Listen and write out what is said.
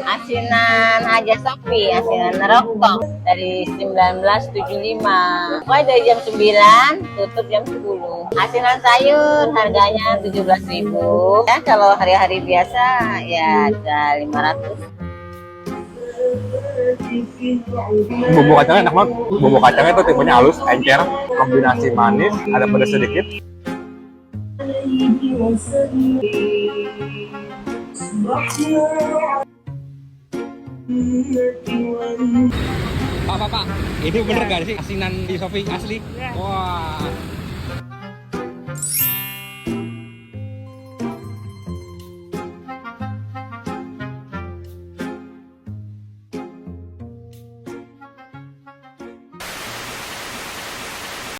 Asinan Haja Sofi, asinan rokok dari 1975. Mulai dari jam 9, tutup jam 10. Asinan sayur harganya 17.000. Ya, kalau hari-hari biasa ya ada 500. Bumbu kacangnya enak banget. Bumbu kacangnya itu tipenya halus, encer, kombinasi manis, ada pedas sedikit. Pak, ini bener gak sih asinan di Sofi asli? Wah.